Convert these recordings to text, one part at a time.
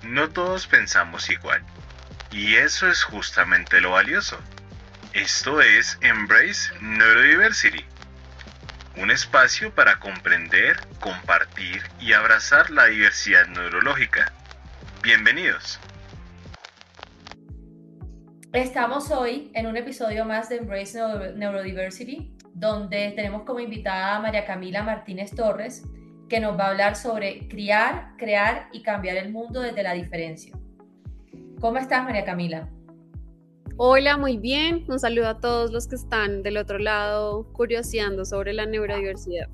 No todos pensamos igual, y eso es justamente lo valioso. Esto es Embrace Neurodiversity, un espacio para comprender, compartir y abrazar la diversidad neurológica. Bienvenidos. Estamos hoy en un episodio más de Embrace Neurodiversity, donde tenemos como invitada a María Camila Martínez Torres, que nos va a hablar sobre criar, crear y cambiar el mundo desde la diferencia. ¿Cómo estás, María Camila? Hola, muy bien. Un saludo a todos los que están del otro lado curioseando sobre la neurodiversidad.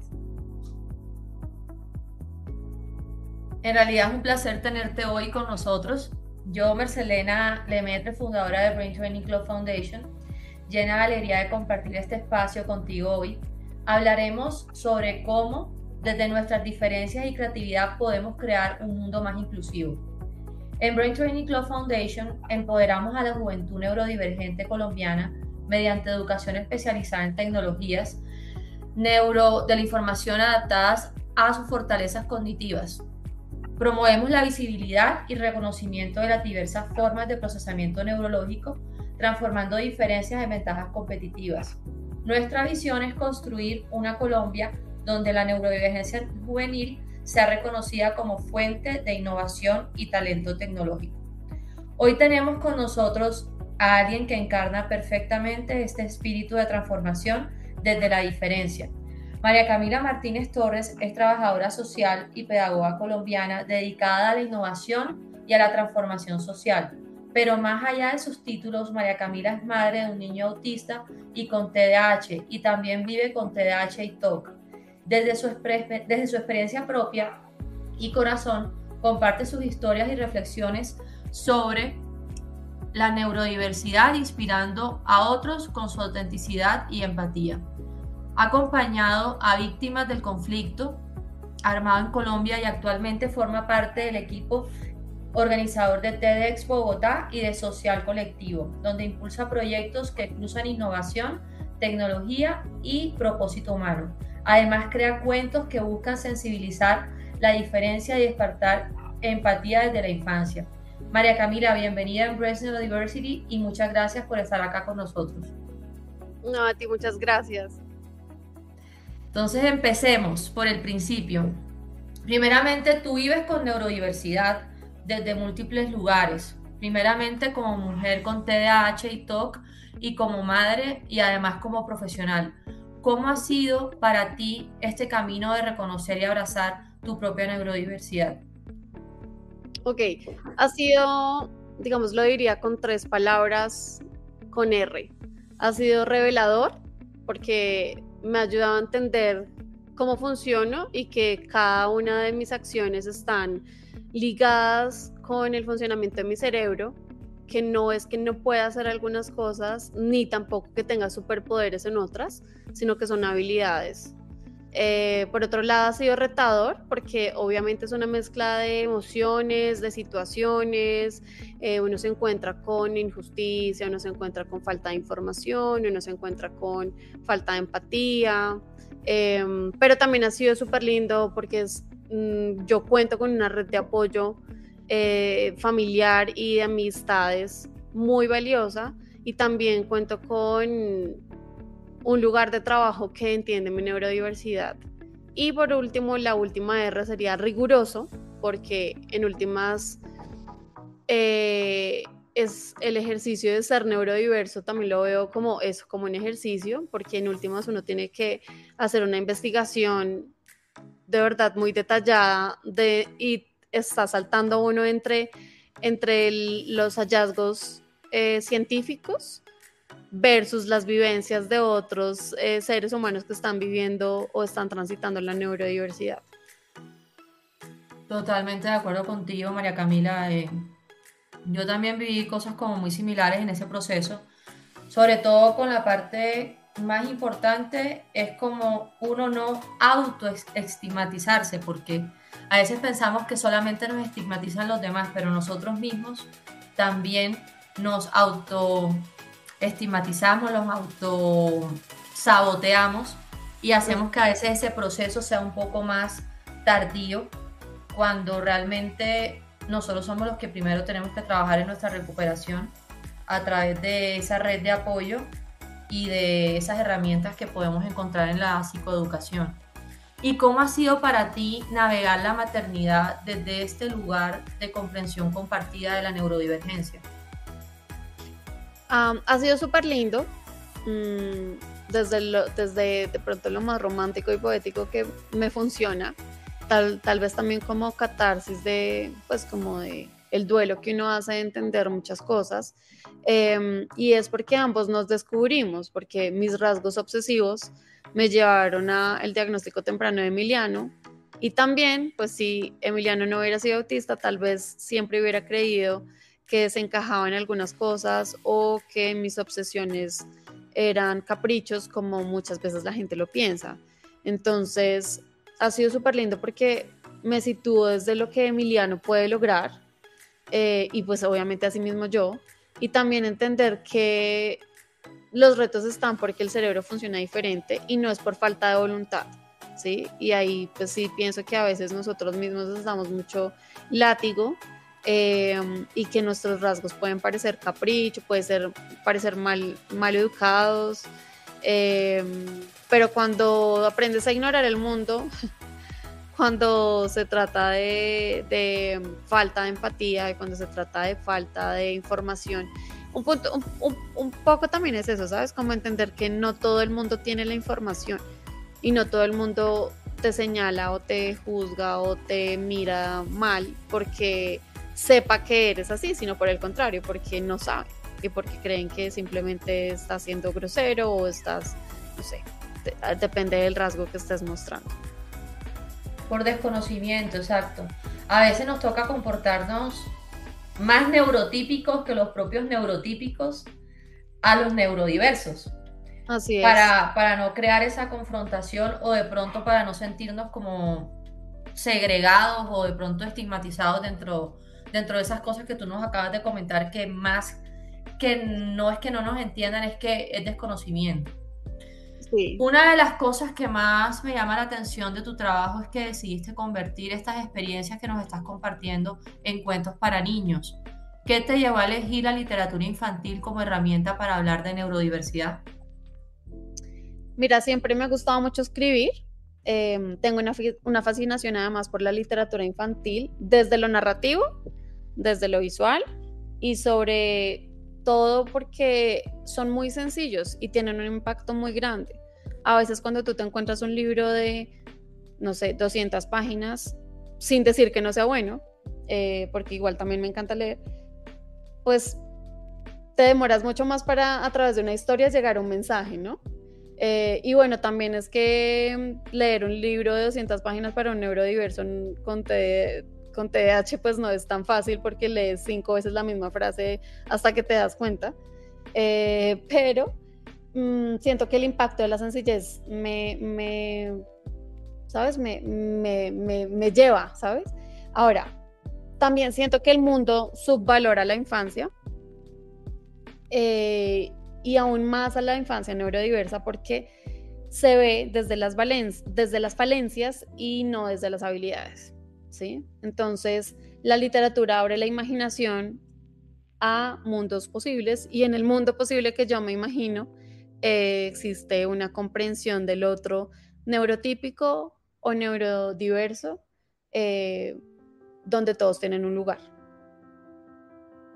En realidad es un placer tenerte hoy con nosotros. Yo, Mercelena Lemaitre, fundadora de Brain Training Club Foundation, llena de alegría de compartir este espacio contigo hoy. Hablaremos sobre cómo, desde nuestras diferencias y creatividad, podemos crear un mundo más inclusivo. En Brain Training Club Foundation empoderamos a la juventud neurodivergente colombiana mediante educación especializada en tecnologías de la información adaptadas a sus fortalezas cognitivas. Promovemos la visibilidad y reconocimiento de las diversas formas de procesamiento neurológico, transformando diferencias en ventajas competitivas. Nuestra visión es construir una Colombia donde la neurodivergencia juvenil sea reconocida como fuente de innovación y talento tecnológico. Hoy tenemos con nosotros a alguien que encarna perfectamente este espíritu de transformación desde la diferencia. María Camila Martínez Torres es trabajadora social y pedagoga colombiana dedicada a la innovación y a la transformación social. Pero más allá de sus títulos, María Camila es madre de un niño autista y con TDAH y también vive con TDAH y TOC. Desde su experiencia propia y corazón, comparte sus historias y reflexiones sobre la neurodiversidad, inspirando a otros con su autenticidad y empatía. Ha acompañado a víctimas del conflicto armado en Colombia y actualmente forma parte del equipo organizador de TEDx Bogotá y de Social Colectivo, donde impulsa proyectos que cruzan innovación, tecnología y propósito humano. Además, crea cuentos que buscan sensibilizar la diferencia y despertar empatía desde la infancia. María Camila, bienvenida a Embrace Neurodiversity y muchas gracias por estar acá con nosotros. No, a ti muchas gracias. Entonces empecemos por el principio. Primeramente, tú vives con neurodiversidad desde múltiples lugares. Primeramente como mujer con TDAH y TOC y como madre y además como profesional. ¿Cómo ha sido para ti este camino de reconocer y abrazar tu propia neurodiversidad? Ok, ha sido, digamos, lo diría con 3 palabras, con R. Ha sido revelador porque me ha ayudado a entender cómo funciono y que cada una de mis acciones están ligadas con el funcionamiento de mi cerebro, que no es que no pueda hacer algunas cosas, ni tampoco que tenga superpoderes en otras, sino que son habilidades. Por otro lado, ha sido retador porque obviamente es una mezcla de emociones, de situaciones. Uno se encuentra con injusticia, uno se encuentra con falta de información, uno se encuentra con falta de empatía. Pero también ha sido súper lindo porque yo cuento con una red de apoyo familiar y de amistades muy valiosa, y también cuento con un lugar de trabajo que entiende mi neurodiversidad. Y por último, la última R sería riguroso, porque en últimas es el ejercicio de ser neurodiverso, también lo veo como eso, como un ejercicio, porque en últimas uno tiene que hacer una investigación de verdad muy detallada y está saltando uno entre los hallazgos científicos versus las vivencias de otros seres humanos que están viviendo o están transitando la neurodiversidad. Totalmente de acuerdo contigo, María Camila. Yo también viví cosas como muy similares en ese proceso, sobre todo con la parte más importante es como uno no autoestigmatizarse, porque a veces pensamos que solamente nos estigmatizan los demás, pero nosotros mismos también nos autoestigmatizamos, los autosaboteamos y hacemos que a veces ese proceso sea un poco más tardío cuando realmente nosotros somos los que primero tenemos que trabajar en nuestra recuperación a través de esa red de apoyo y de esas herramientas que podemos encontrar en la psicoeducación. ¿Y cómo ha sido para ti navegar la maternidad desde este lugar de comprensión compartida de la neurodivergencia? Ha sido súper lindo, desde de pronto lo más romántico y poético que me funciona, tal vez también como catarsis de, pues como de el duelo que uno hace de entender muchas cosas, y es porque ambos nos descubrimos, porque mis rasgos obsesivos me llevaron a el diagnóstico temprano de Emiliano, y también, pues si Emiliano no hubiera sido autista, tal vez siempre hubiera creído que se encajaba en algunas cosas o que mis obsesiones eran caprichos, como muchas veces la gente lo piensa. Entonces, ha sido súper lindo porque me sitúo desde lo que Emiliano puede lograr, y pues obviamente así mismo yo, y también entender que los retos están porque el cerebro funciona diferente y no es por falta de voluntad, ¿sí? Y ahí pues sí pienso que a veces nosotros mismos nos damos mucho látigo, y que nuestros rasgos pueden parecer capricho, parecer mal educados, eh, pero cuando aprendes a ignorar el mundo, cuando se trata de falta de empatía y cuando se trata de falta de información, un poco también es eso, ¿sabes? Como entender que no todo el mundo tiene la información y no todo el mundo te señala o te juzga o te mira mal porque sepa que eres así, sino por el contrario, porque no saben y porque creen que simplemente estás siendo grosero o estás, no sé, depende del rasgo que estés mostrando. Por desconocimiento, exacto. A veces nos toca comportarnos más neurotípicos que los propios neurotípicos a los neurodiversos. Así es. Para no crear esa confrontación o de pronto para no sentirnos como segregados o de pronto estigmatizados dentro de esas cosas que tú nos acabas de comentar, que más que no es que no nos entiendan, es que es desconocimiento. Sí. Una de las cosas que más me llama la atención de tu trabajo es que decidiste convertir estas experiencias que nos estás compartiendo en cuentos para niños. ¿Qué te llevó a elegir la literatura infantil como herramienta para hablar de neurodiversidad? Mira, siempre me ha gustado mucho escribir. Tengo una fascinación además por la literatura infantil, desde lo narrativo, desde lo visual y sobre todo porque son muy sencillos y tienen un impacto muy grande. A veces cuando tú te encuentras un libro de, no sé, 200 páginas, sin decir que no sea bueno, porque igual también me encanta leer, pues te demoras mucho más para a través de una historia llegar a un mensaje, ¿no? Y bueno, también es que leer un libro de 200 páginas para un neurodiverso con TDAH pues no es tan fácil porque lees 5 veces la misma frase hasta que te das cuenta, pero siento que el impacto de la sencillez ¿sabes? Me lleva, ¿sabes? Ahora, también siento que el mundo subvalora la infancia, y aún más a la infancia neurodiversa porque se ve desde las falencias y no desde las habilidades, ¿sí? Entonces, la literatura abre la imaginación a mundos posibles y en el mundo posible que yo me imagino, existe una comprensión del otro neurotípico o neurodiverso, eh, donde todos tienen un lugar.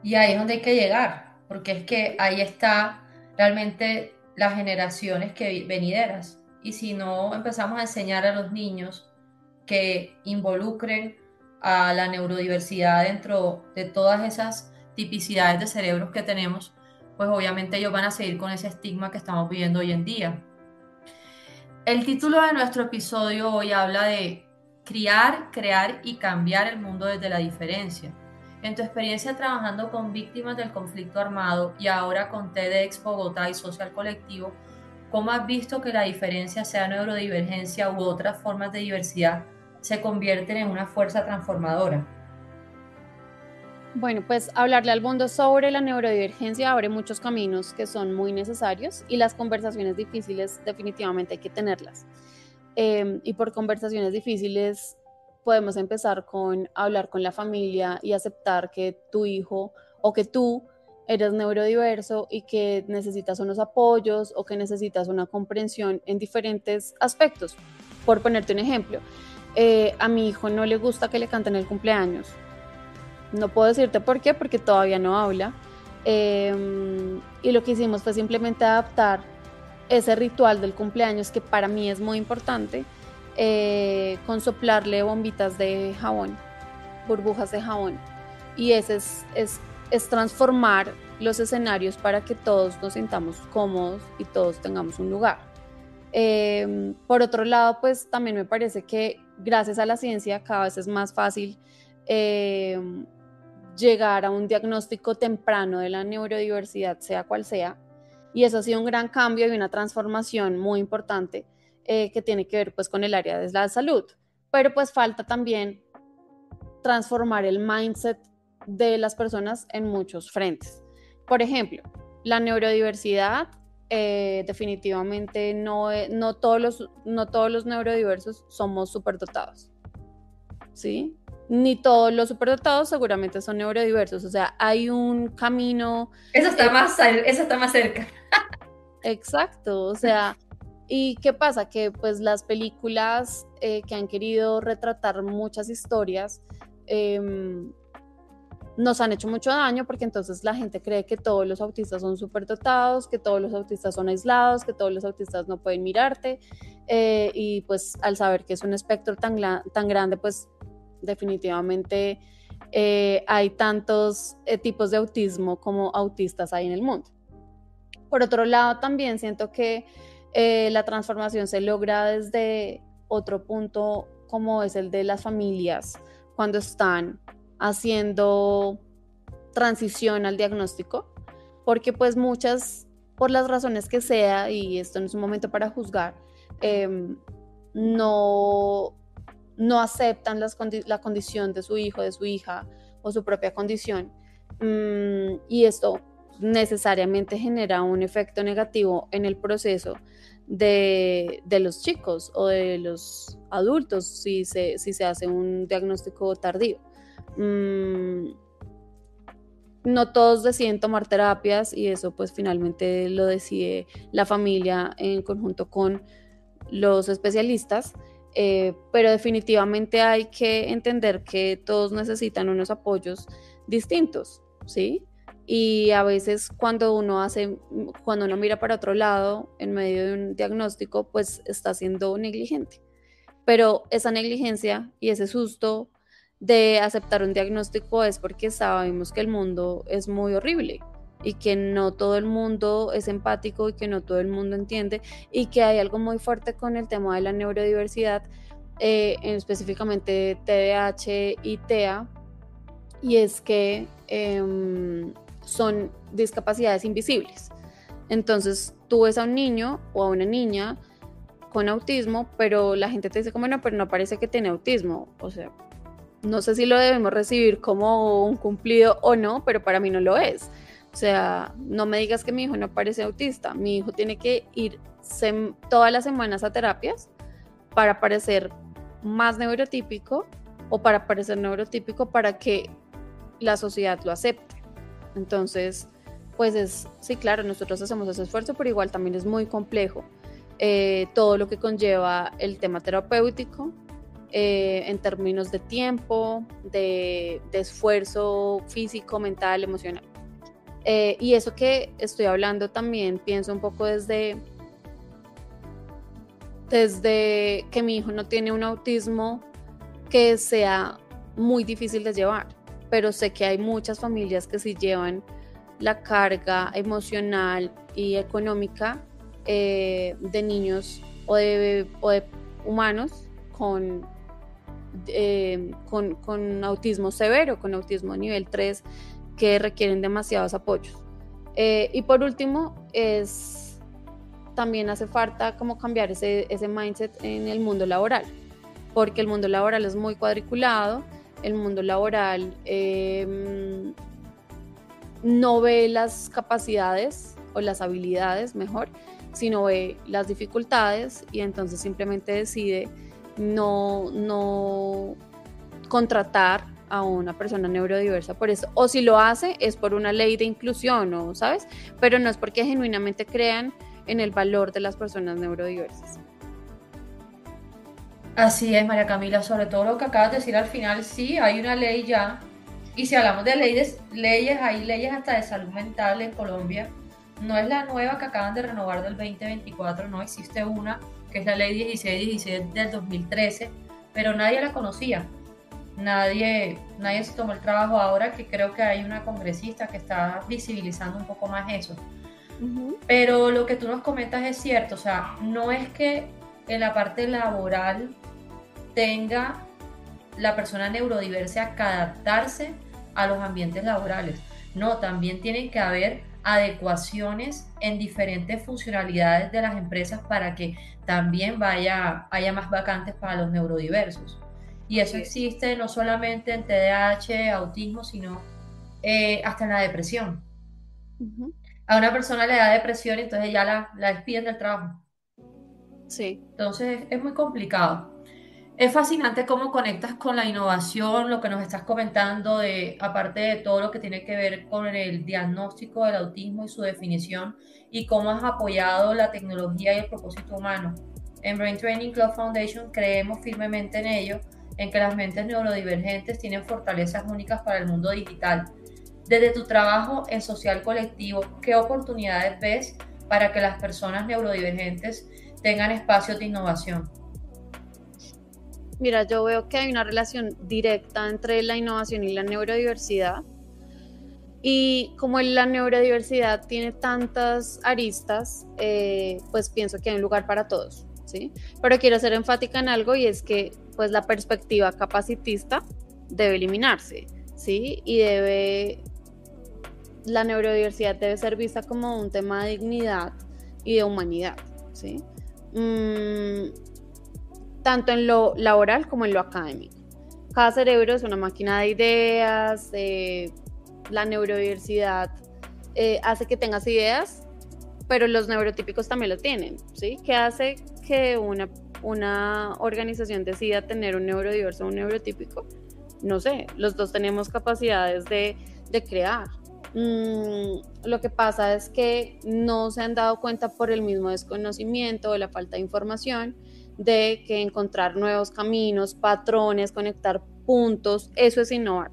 Y ahí es donde hay que llegar, porque es que ahí está realmente las generaciones que venideras. Y si no empezamos a enseñar a los niños que involucren a la neurodiversidad dentro de todas esas tipicidades de cerebros que tenemos, pues obviamente ellos van a seguir con ese estigma que estamos viviendo hoy en día. El título de nuestro episodio hoy habla de criar, crear y cambiar el mundo desde la diferencia. En tu experiencia trabajando con víctimas del conflicto armado y ahora con TEDx Bogotá y Social Colectivo, ¿cómo has visto que la diferencia, sea neurodivergencia u otras formas de diversidad, se convierten en una fuerza transformadora? Bueno, pues hablarle al mundo sobre la neurodivergencia abre muchos caminos que son muy necesarios y las conversaciones difíciles definitivamente hay que tenerlas. Y por conversaciones difíciles podemos empezar con hablar con la familia y aceptar que tu hijo o que tú eres neurodiverso y que necesitas unos apoyos o que necesitas una comprensión en diferentes aspectos. Por ponerte un ejemplo, a mi hijo no le gusta que le canten el cumpleaños. No puedo decirte por qué, porque todavía no habla. Y lo que hicimos fue simplemente adaptar ese ritual del cumpleaños, que para mí es muy importante, con soplarle bombitas de jabón, burbujas de jabón. Y ese es transformar los escenarios para que todos nos sintamos cómodos y todos tengamos un lugar. Por otro lado, pues también me parece que gracias a la ciencia cada vez es más fácil llegar a un diagnóstico temprano de la neurodiversidad, sea cual sea, y eso ha sido un gran cambio y una transformación muy importante que tiene que ver pues con el área de la salud, pero pues falta también transformar el mindset de las personas en muchos frentes. Por ejemplo, la neurodiversidad, definitivamente no todos los neurodiversos somos superdotados, ¿sí? Ni todos los superdotados seguramente son neurodiversos, o sea, hay un camino... Eso está más cerca. Exacto, o sea, ¿y qué pasa? Que pues las películas que han querido retratar muchas historias nos han hecho mucho daño, porque entonces la gente cree que todos los autistas son superdotados, que todos los autistas son aislados, que todos los autistas no pueden mirarte, y pues al saber que es un espectro tan grande, pues definitivamente hay tantos tipos de autismo como autistas hay en el mundo. Por otro lado, también siento que la transformación se logra desde otro punto, como es el de las familias, cuando están haciendo transición al diagnóstico, porque pues muchas, por las razones que sea, y esto no es un momento para juzgar, no aceptan la condición de su hijo, de su hija, o su propia condición, y esto necesariamente genera un efecto negativo en el proceso de los chicos o de los adultos si se hace un diagnóstico tardío. No todos deciden tomar terapias, y eso pues finalmente lo decide la familia en conjunto con los especialistas, pero definitivamente hay que entender que todos necesitan unos apoyos distintos, ¿sí? Y a veces cuando uno mira para otro lado en medio de un diagnóstico, pues está siendo negligente. Pero esa negligencia y ese susto de aceptar un diagnóstico es porque sabemos que el mundo es muy horrible y que no todo el mundo es empático y que no todo el mundo entiende, y que hay algo muy fuerte con el tema de la neurodiversidad, específicamente TDAH y TEA, y es que son discapacidades invisibles. Entonces tú ves a un niño o a una niña con autismo, pero la gente te dice como no, pero no parece que tiene autismo. O sea, no sé si lo debemos recibir como un cumplido o no, pero para mí no lo es. O sea, no me digas que mi hijo no parece autista. Mi hijo tiene que ir todas las semanas a terapias para parecer más neurotípico, o para parecer neurotípico para que la sociedad lo acepte. Entonces, pues sí, claro, nosotros hacemos ese esfuerzo, pero igual también es muy complejo todo lo que conlleva el tema terapéutico, en términos de tiempo, de esfuerzo físico, mental, emocional. Y eso que estoy hablando también pienso un poco desde que mi hijo no tiene un autismo que sea muy difícil de llevar, pero sé que hay muchas familias que sí llevan la carga emocional y económica de niños o de humanos con autismo severo, con autismo nivel 3, que requieren demasiados apoyos. Y por último, también hace falta como cambiar ese mindset en el mundo laboral, porque el mundo laboral es muy cuadriculado. El mundo laboral no ve las capacidades o las habilidades, mejor, sino ve las dificultades, y entonces simplemente decide no contratar a una persona neurodiversa por eso, o si lo hace es por una ley de inclusión, ¿no? ¿Sabes? Pero no es porque genuinamente crean en el valor de las personas neurodiversas. Así es, María Camila, sobre todo lo que acabas de decir al final, sí, hay una ley ya, y si hablamos de leyes, hay leyes hasta de salud mental en Colombia, no es la nueva que acaban de renovar del 2024, no existe una, que es la ley 1616 del 2013, pero nadie la conocía, nadie se tomó el trabajo ahora, que creo que hay una congresista que está visibilizando un poco más eso. Pero lo que tú nos comentas es cierto, o sea, no es que en la parte laboral tenga la persona neurodiversa que adaptarse a los ambientes laborales. No, también tienen que haber adecuaciones en diferentes funcionalidades de las empresas para que también haya más vacantes para los neurodiversos. Y eso existe no solamente en TDAH, autismo, sino hasta en la depresión. A una persona le da depresión y entonces ya la despiden del trabajo. Sí. Entonces es muy complicado. Es fascinante cómo conectas con la innovación, lo que nos estás comentando, aparte de todo lo que tiene que ver con el diagnóstico del autismo y su definición, y cómo has apoyado la tecnología y el propósito humano. En Brain Training Club Foundation creemos firmemente en ello, en que las mentes neurodivergentes tienen fortalezas únicas para el mundo digital. Desde tu trabajo en social colectivo, ¿qué oportunidades ves para que las personas neurodivergentes tengan espacios de innovación? Mira, yo veo que hay una relación directa entre la innovación y la neurodiversidad. Y como la neurodiversidad tiene tantas aristas, pues pienso que hay un lugar para todos, ¿sí? Pero quiero ser enfática en algo, y es que pues la perspectiva capacitista debe eliminarse, ¿sí? Y la neurodiversidad debe ser vista como un tema de dignidad y de humanidad, ¿sí? Tanto en lo laboral como en lo académico. Cada cerebro es una máquina de ideas, la neurodiversidad hace que tengas ideas, pero los neurotípicos también lo tienen, ¿sí? ¿Qué hace que una organización decida tener un neurodiverso o un neurotípico? No sé, los dos tenemos capacidades de crear. Lo que pasa es que no se han dado cuenta por el mismo desconocimiento o la falta de información de que encontrar nuevos caminos, patrones, conectar puntos, eso es innovar,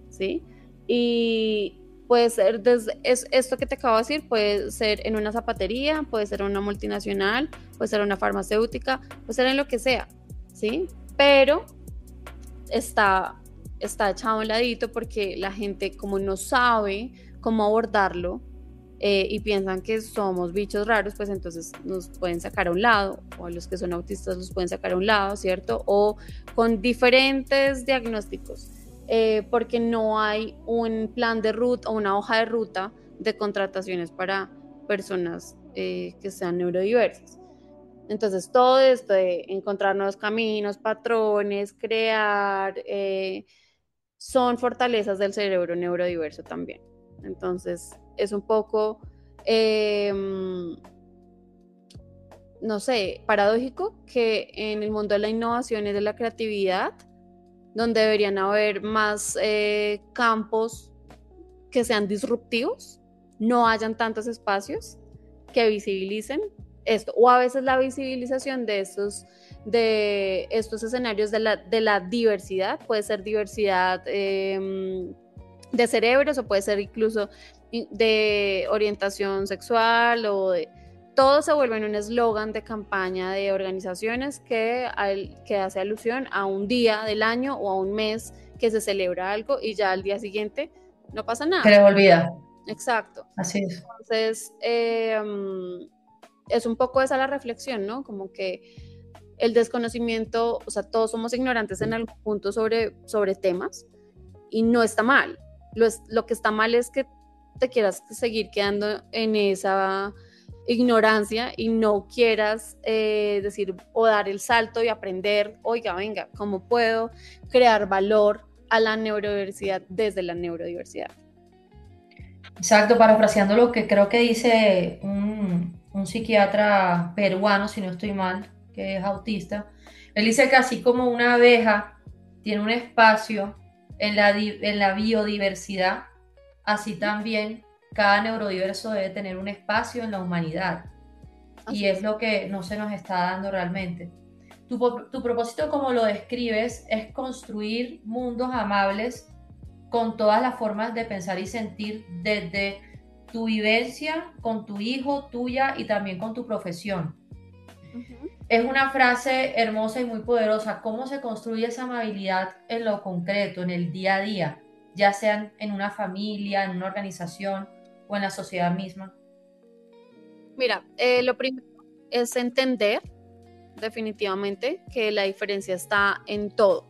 ¿sí? Y puede ser esto que te acabo de decir, puede ser en una zapatería, puede ser en una multinacional, puede ser en una farmacéutica, puede ser en lo que sea, ¿sí? Pero está echado a un ladito porque la gente, como no sabe cómo abordarlo, y piensan que somos bichos raros, pues entonces nos pueden sacar a un lado, o a los que son autistas los pueden sacar a un lado, ¿cierto? O con diferentes diagnósticos, porque no hay un plan de ruta o una hoja de ruta de contrataciones para personas que sean neurodiversas. Entonces todo esto de encontrar nuevos caminos, patrones, crear, son fortalezas del cerebro neurodiverso también. Entonces es un poco, no sé, paradójico que en el mundo de la innovación y de la creatividad, donde deberían haber más campos que sean disruptivos, no hayan tantos espacios que visibilicen esto, o a veces la visibilización de estos escenarios de la diversidad, puede ser diversidad de cerebros, o puede ser incluso de orientación sexual, o todo se vuelve en un eslogan de campaña de organizaciones que hace alusión a un día del año o a un mes que se celebra algo, y ya al día siguiente no pasa nada. Se les olvida. Exacto. Así es. Entonces, es un poco esa la reflexión, ¿no? Como que el desconocimiento, o sea, todos somos ignorantes en algún punto sobre temas, y no está mal. Lo que está mal es que te quieras seguir quedando en esa ignorancia y no quieras decir o dar el salto y aprender, oiga, venga, ¿cómo puedo crear valor a la neurodiversidad desde la neurodiversidad? Exacto, parafraseando lo que creo que dice un psiquiatra peruano, si no estoy mal, que es autista. Él dice que así como una abeja tiene un espacio en la biodiversidad, así también cada neurodiverso debe tener un espacio en la humanidad. Y es lo que no se nos está dando realmente. Tu propósito, como lo describes, es construir mundos amables con todas las formas de pensar y sentir desde tu vivencia con tu hijo, tuya y también con tu profesión. Es una frase hermosa y muy poderosa. ¿Cómo se construye esa amabilidad en lo concreto, en el día a día, ya sea en una familia, en una organización o en la sociedad misma? Mira, lo primero es entender definitivamente que la diferencia está en todo,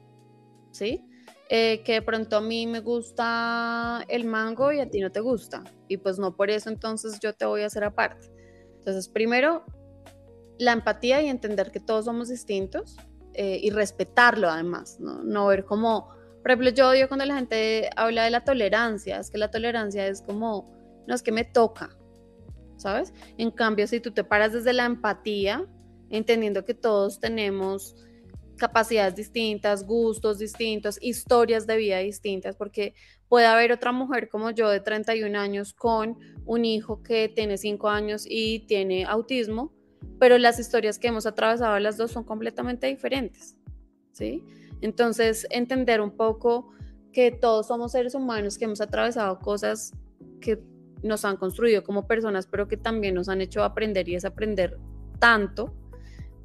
¿sí? Que de pronto a mí me gusta el mango y a ti no te gusta, y pues no por eso entonces yo te voy a hacer aparte. Entonces, primero, la empatía y entender que todos somos distintos, y respetarlo además, no ver como, por ejemplo, yo odio cuando la gente habla de la tolerancia, es que la tolerancia es como, no, es que me toca, ¿sabes? En cambio, si tú te paras desde la empatía, entendiendo que todos tenemos capacidades distintas, gustos distintos, historias de vida distintas, porque puede haber otra mujer como yo de 31 años con un hijo que tiene 5 años y tiene autismo, pero las historias que hemos atravesado las dos son completamente diferentes, ¿sí? Entonces, entender un poco que todos somos seres humanos que hemos atravesado cosas que nos han construido como personas, pero que también nos han hecho aprender y desaprender tanto.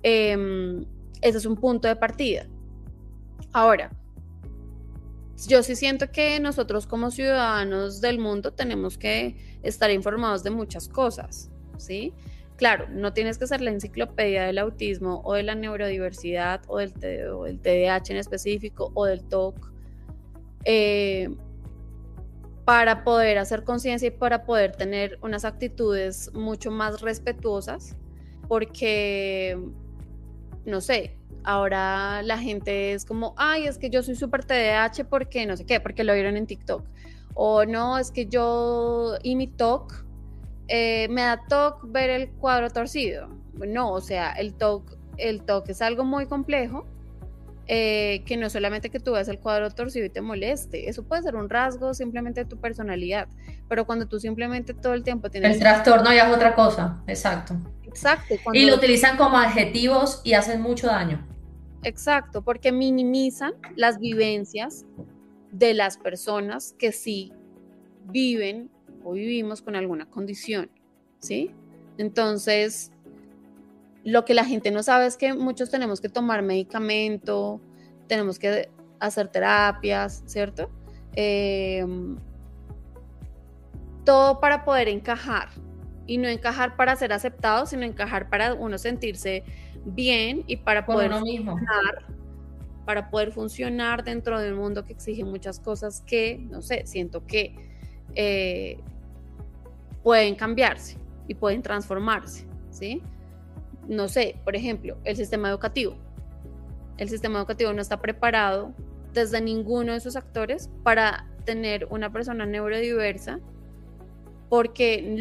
Ese es un punto de partida. Ahora, yo sí siento que nosotros como ciudadanos del mundo tenemos que estar informados de muchas cosas, ¿sí? Claro, no tienes que ser la enciclopedia del autismo o de la neurodiversidad o del TDAH en específico o del TOC, para poder hacer conciencia y para poder tener unas actitudes mucho más respetuosas, porque, no sé, ahora la gente es como, ay, es que yo soy súper TDAH porque no sé qué, porque lo vieron en TikTok. O no, es que yo y mi TOC, me da TOC ver el cuadro torcido. No, o sea, el TOC es algo muy complejo, que no solamente que tú veas el cuadro torcido y te moleste, eso puede ser un rasgo simplemente de tu personalidad, pero cuando tú simplemente todo el tiempo tienes... El trastorno ya es otra cosa, exacto. Exacto. Y lo utilizan como adjetivos y hacen mucho daño. Exacto, porque minimizan las vivencias de las personas que sí viven o vivimos con alguna condición, ¿sí? Entonces, lo que la gente no sabe es que muchos tenemos que tomar medicamento, tenemos que hacer terapias, ¿cierto? Todo para poder encajar, y no encajar para ser aceptado, sino encajar para uno sentirse bien y para poder funcionar, para poder funcionar dentro de un mundo que exige muchas cosas que, no sé, siento que pueden cambiarse y pueden transformarse, ¿sí? No sé, por ejemplo, el sistema educativo. El sistema educativo no está preparado desde ninguno de sus actores para tener una persona neurodiversa, porque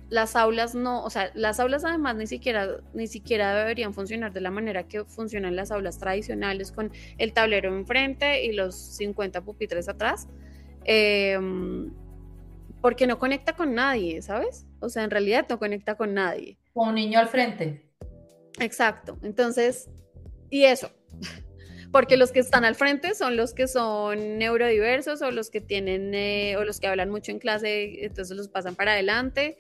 las aulas no, o sea, las aulas además ni siquiera deberían funcionar de la manera que funcionan las aulas tradicionales, con el tablero enfrente y los 50 pupitres atrás, porque no conecta con nadie, ¿sabes? O sea, en realidad no conecta con nadie. Con un niño al frente. Exacto, entonces, y eso, porque los que están al frente son los que son neurodiversos, o los que tienen, o los que hablan mucho en clase, entonces los pasan para adelante,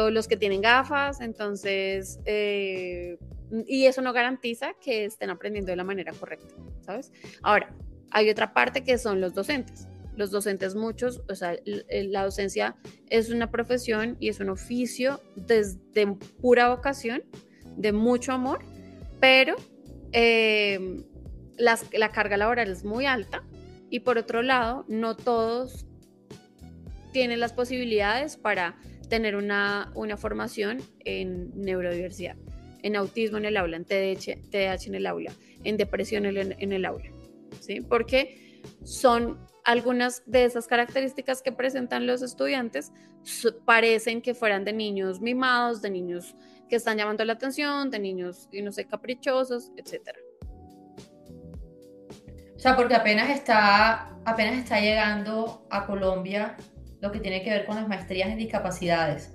o los que tienen gafas, entonces, y eso no garantiza que estén aprendiendo de la manera correcta, ¿sabes? Ahora, hay otra parte que son los docentes. Los docentes muchos, o sea, la docencia es una profesión y es un oficio desde pura vocación, de mucho amor, pero la carga laboral es muy alta, y por otro lado, no todos tienen las posibilidades para tener una formación en neurodiversidad, en autismo en el aula, en TDAH en el aula, en depresión en el aula, ¿sí? Porque son algunas de esas características que presentan los estudiantes, parecen que fueran de niños mimados, de niños que están llamando la atención, de niños, no sé, caprichosos, etcétera. sea, porque apenas está llegando a Colombia lo que tiene que ver con las maestrías en discapacidades.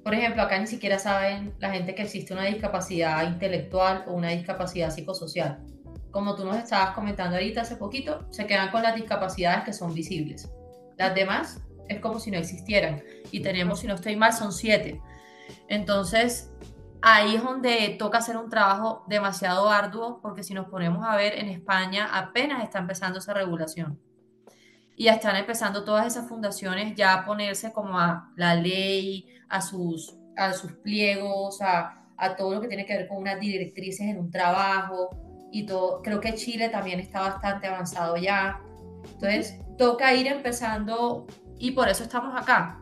Por ejemplo, acá ni siquiera saben la gente que existe una discapacidad intelectual o una discapacidad psicosocial. Como tú nos estabas comentando ahorita hace poquito, se quedan con las discapacidades que son visibles. Las demás es como si no existieran. Y tenemos, si no estoy mal, son 7. Entonces, ahí es donde toca hacer un trabajo demasiado arduo, porque si nos ponemos a ver, en España apenas está empezando esa regulación. Y ya están empezando todas esas fundaciones ya a ponerse como a la ley, a sus pliegos, a todo lo que tiene que ver con unas directrices en un trabajo y todo. Creo que Chile también está bastante avanzado ya. Entonces, toca ir empezando y por eso estamos acá.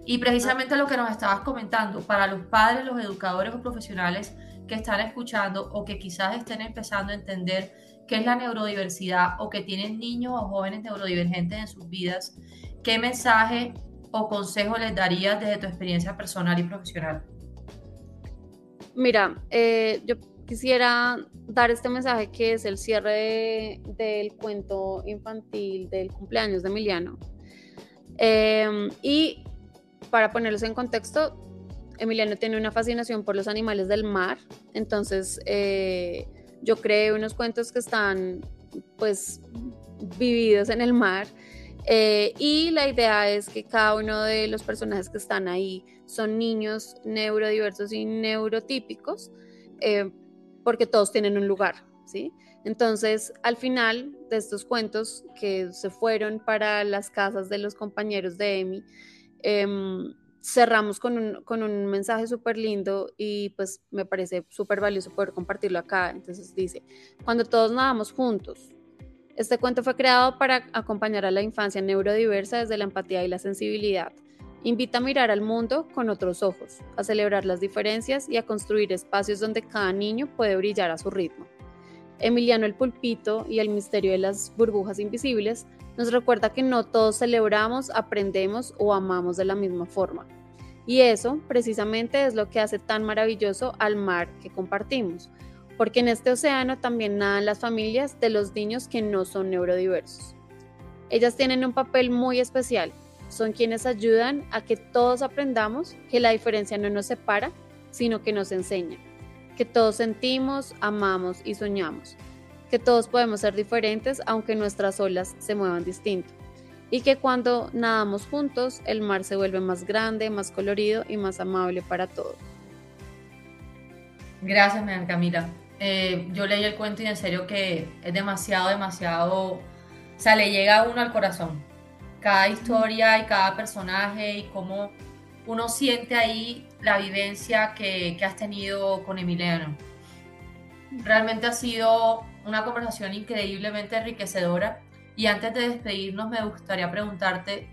Y precisamente lo que nos estabas comentando, para los padres, los educadores o profesionales que están escuchando o que quizás estén empezando a entender qué es la neurodiversidad o que tienen niños o jóvenes neurodivergentes en sus vidas, ¿qué mensaje o consejo les darías desde tu experiencia personal y profesional? Mira, yo quisiera dar este mensaje que es el cierre del cuento infantil del cumpleaños de Emiliano. Y para ponerlos en contexto, Emiliano tiene una fascinación por los animales del mar, entonces yo creé unos cuentos que están pues vividos en el mar, y la idea es que cada uno de los personajes que están ahí son niños neurodiversos y neurotípicos, porque todos tienen un lugar, ¿sí? Entonces, al final de estos cuentos que se fueron para las casas de los compañeros de Emi, cerramos con un mensaje súper lindo y pues me parece súper valioso poder compartirlo acá. Entonces dice: cuando todos nadamos juntos. Este cuento fue creado para acompañar a la infancia neurodiversa desde la empatía y la sensibilidad. Invita a mirar al mundo con otros ojos, a celebrar las diferencias y a construir espacios donde cada niño puede brillar a su ritmo. Emiliano el Pulpito y el misterio de las burbujas invisibles nos recuerda que no todos celebramos, aprendemos o amamos de la misma forma. Y eso, precisamente, es lo que hace tan maravilloso al mar que compartimos, porque en este océano también nadan las familias de los niños que no son neurodiversos. Ellas tienen un papel muy especial, son quienes ayudan a que todos aprendamos que la diferencia no nos separa, sino que nos enseña, que todos sentimos, amamos y soñamos, que todos podemos ser diferentes aunque nuestras olas se muevan distinto, y que cuando nadamos juntos el mar se vuelve más grande, más colorido y más amable para todos. Gracias, Megan Camila. Yo leí el cuento y en serio que es demasiado, o sea, le llega a uno al corazón. Cada historia y cada personaje y cómo uno siente ahí la vivencia que has tenido con Emiliano. Realmente ha sido una conversación increíblemente enriquecedora y antes de despedirnos me gustaría preguntarte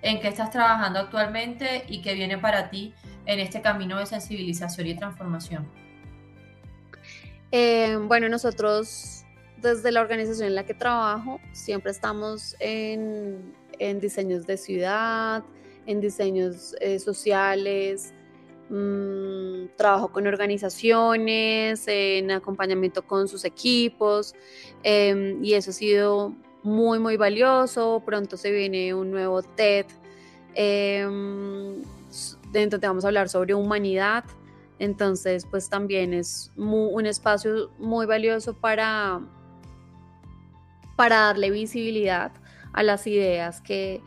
en qué estás trabajando actualmente y qué viene para ti en este camino de sensibilización y transformación. Bueno, nosotros desde la organización en la que trabajo siempre estamos en diseños de ciudad, en diseños sociales, trabajo con organizaciones, en acompañamiento con sus equipos, y eso ha sido muy valioso. Pronto se viene un nuevo TED, dentro donde vamos a hablar sobre humanidad. Entonces, pues también es un espacio muy valioso para darle visibilidad a las ideas que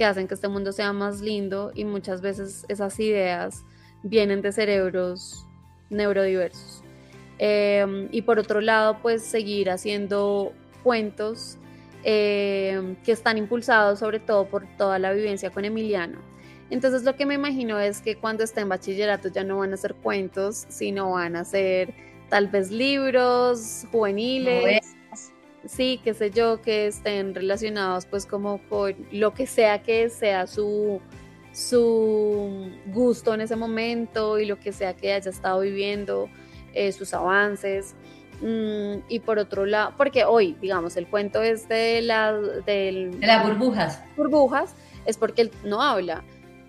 hacen que este mundo sea más lindo, y muchas veces esas ideas vienen de cerebros neurodiversos. Y por otro lado, pues seguir haciendo cuentos que están impulsados sobre todo por toda la vivencia con Emiliano. Entonces lo que me imagino es que cuando esté en bachillerato ya no van a ser cuentos, sino van a ser tal vez libros juveniles, sí, qué sé yo, que estén relacionados pues como con lo que sea su gusto en ese momento y lo que sea que haya estado viviendo, sus avances. Y por otro lado, porque hoy, digamos, el cuento es de las burbujas, es porque él no habla.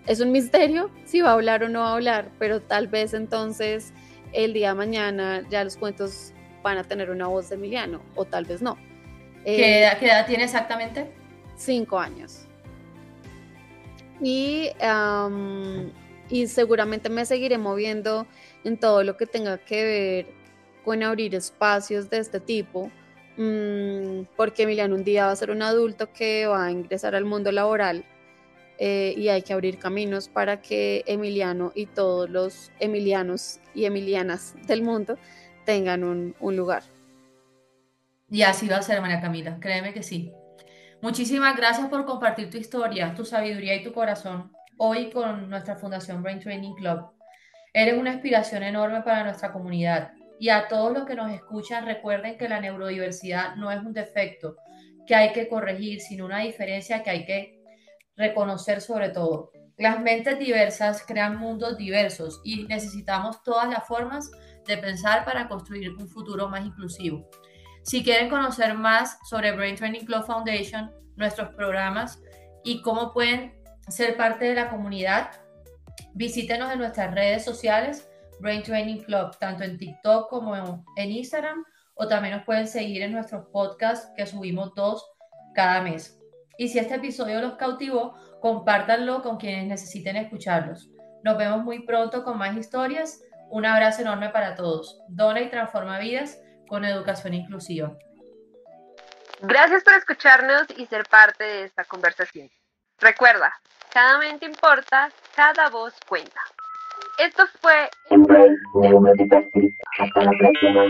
Es un misterio si va a hablar o no va a hablar, pero tal vez entonces el día de mañana ya los cuentos van a tener una voz de Emiliano, o tal vez no. Qué edad tiene exactamente? 5 años. Y seguramente me seguiré moviendo en todo lo que tenga que ver con abrir espacios de este tipo, porque Emiliano un día va a ser un adulto que va a ingresar al mundo laboral, y hay que abrir caminos para que Emiliano y todos los emilianos y emilianas del mundo tengan un lugar. Y así va a ser, María Camila, créeme que sí. Muchísimas gracias por compartir tu historia, tu sabiduría y tu corazón hoy con nuestra Fundación Brain Training Club. Eres una inspiración enorme para nuestra comunidad. Y a todos los que nos escuchan, recuerden que la neurodiversidad no es un defecto que hay que corregir, sino una diferencia que hay que reconocer sobre todo. Las mentes diversas crean mundos diversos y necesitamos todas las formas de pensar para construir un futuro más inclusivo. Si quieren conocer más sobre Brain Training Club Foundation, nuestros programas y cómo pueden ser parte de la comunidad, visítenos en nuestras redes sociales, Brain Training Club, tanto en TikTok como en Instagram, o también nos pueden seguir en nuestros podcasts que subimos 2 cada mes. Y si este episodio los cautivó, compártanlo con quienes necesiten escucharlos. Nos vemos muy pronto con más historias. Un abrazo enorme para todos. Dona y transforma vidas con educación inclusiva. Gracias por escucharnos y ser parte de esta conversación. Recuerda, cada mente importa, cada voz cuenta. Esto fue Embrace Neurodiversity. Hasta la próxima.